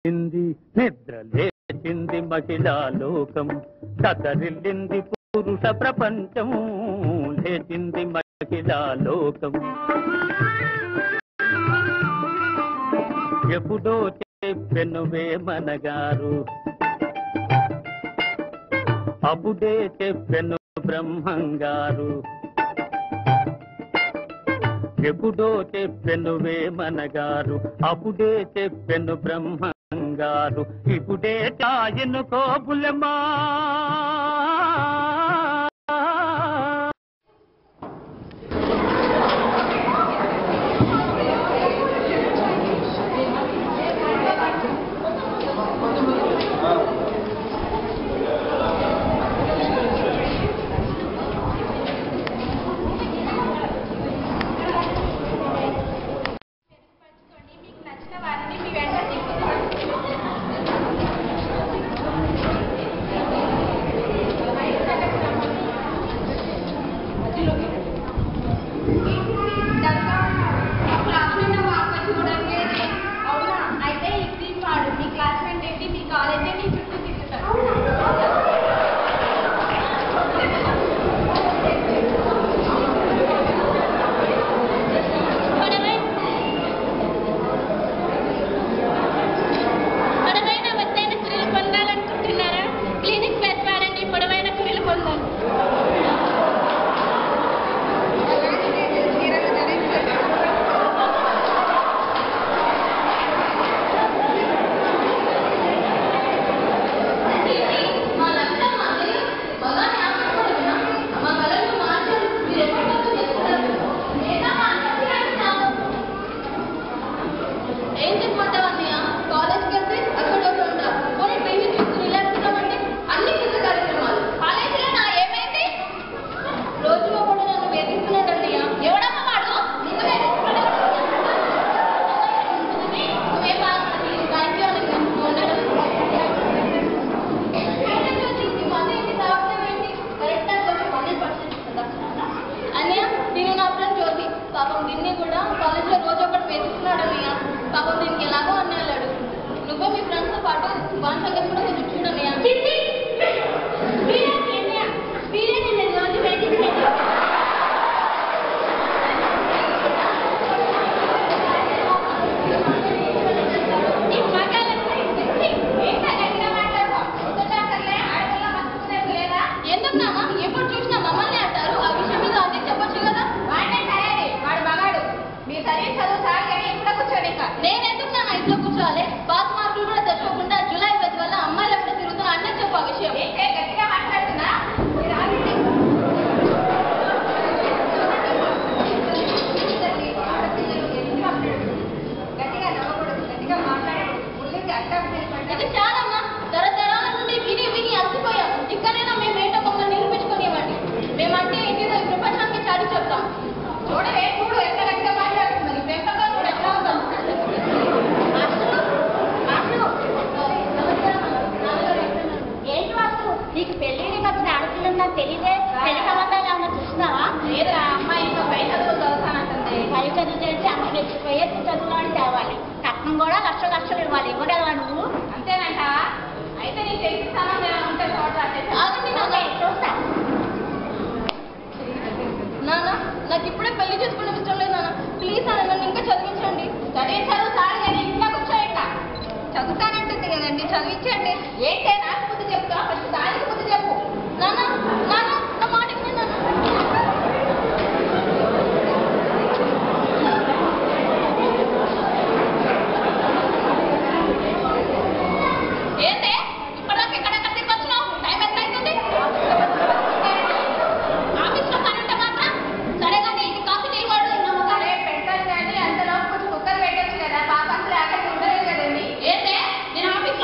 నిద్ర లేచింది మహిళా లోకం, కదరిల్లింది పురుష ప్రపంచం, లేచింది మహిళా లోకం. ఎప్పుడో చెప్పెను వేమనగారు, అప్పుడే చెప్పెను బ్రహ్మంగారు. ఎప్పుడో చెప్పెను వేమనగారు, అప్పుడే చెప్పెను బ్రహ్మంగారు. ఇప్పుడే తాయను కోపులమా.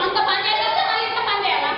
అంత పని చేయాలి, ఇట్లా పని చేయాలా?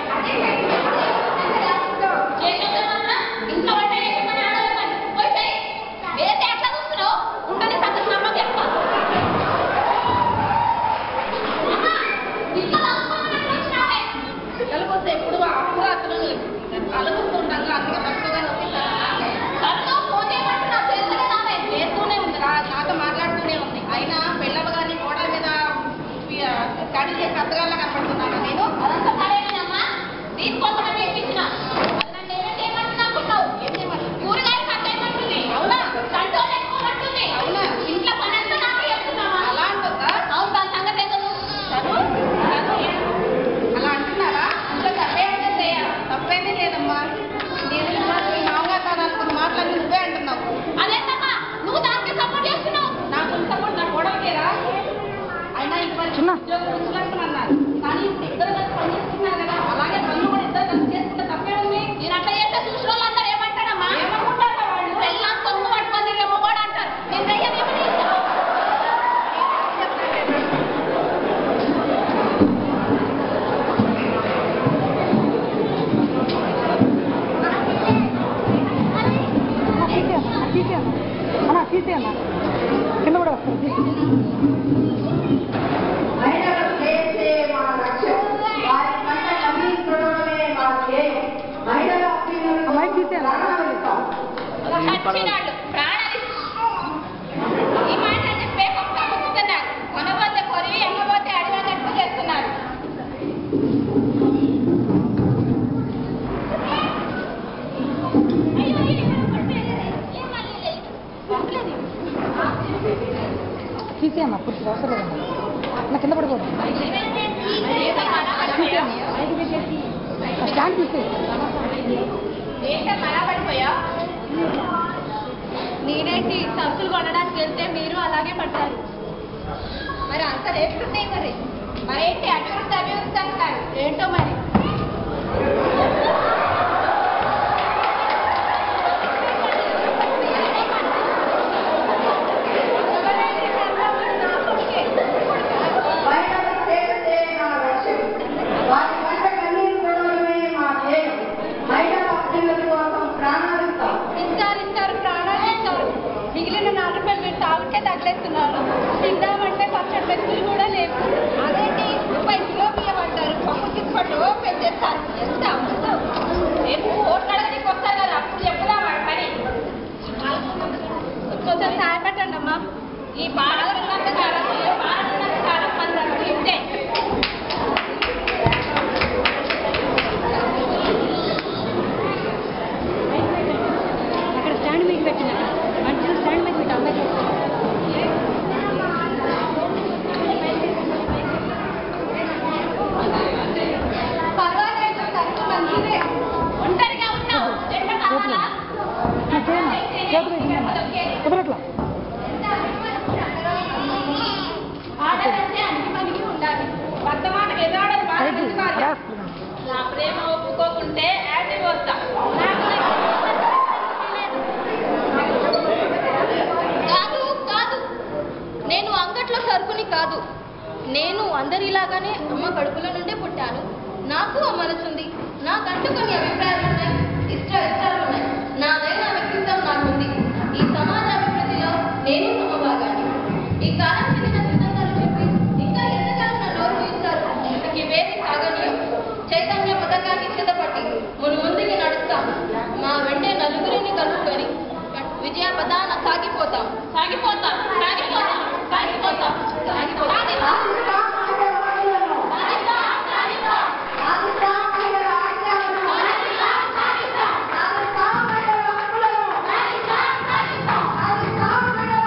వచ్చినాళ్ళు ప్రాణాలు ఈ మాట చెప్పే కొట్టుతున్నారు. కొనబోతే కొరివి ఎమ్మబోతే అడిగినట్టు చేస్తున్నారు. తీసేయమ్మా అప్పుడు అవసరం లేదమ్మా నా కింద పడిపోతుంది స్టాండ్ తీసే ఏంటమ్మా పడిపోయా? నేనేంటి సరుకులు కొనడానికి వెళ్తే మీరు అలాగే పడ్డారు. మరి అంత రేపుతున్నాయి మరేంటి అభివృద్ధి అభివృద్ధి అంటారు ఏంటో మరి. మిగిలిన ₹4 మీరు తాగుంటే తగిలేస్తున్నారు. తిందామంటే పచ్చడి పెద్దలు కూడా లేవు. అదేంటి ₹5 బియ్యం అంటారు. పప్పు తీసుకుంటూ పెంచేస్తారు. ఎంత రేపు ఓట్లు అడగడానికి వస్తారు కదా అప్పుడు చెప్పుదా వాడి పని. కొంచెం సాయపడండి అమ్మా. ఈ బాధలున్నంత కాలం మనం ఇంతే. అక్కడ స్టాండ్ మీకు పెట్టిన మంచిగా స్టాండ్ మీద పెట్టి అమ్మాయి పర్వాలేదు సరుకు మంచిదే. ఒంటరిగా ఉన్నావు ఆడదంటే అన్ని పనికి ఉండాలి. వర్తమానం ఎదాడని బాగా నా ప్రేమ ఒప్పుకోకుంటే యాక్టివ్ వస్తా. కాదు కాదు, నేను అంగట్లో సరుకుని కాదు. నేను అందరిలాగానే అమ్మ కడుపులో నుండే పుట్టాను. నాకు ఆ మనసుంది. నాకంటూ కొన్ని అభిప్రాయాలు ఉన్నాయి, ఇష్టాలు ఉన్నాయి. నాదైన వ్యక్తిత్వం నాకుంది. ఈ సమాజ అభివృద్ధిలో నేను సమభాగాన్ని. ఈ కాలం చెందిన సిద్ధాంతాలు చెప్పి ఇంకా ఎంతకాలం నా నోరు తీస్తారు. ఇంతకీ వేది సాగనీయం చైతన్య పథకాన్ని చేతపట్టి ముందుకి నడుస్తాం. మా వెంటే నలుగురిని కలుపుకొని విజయ పదాన సాగిపోతాం.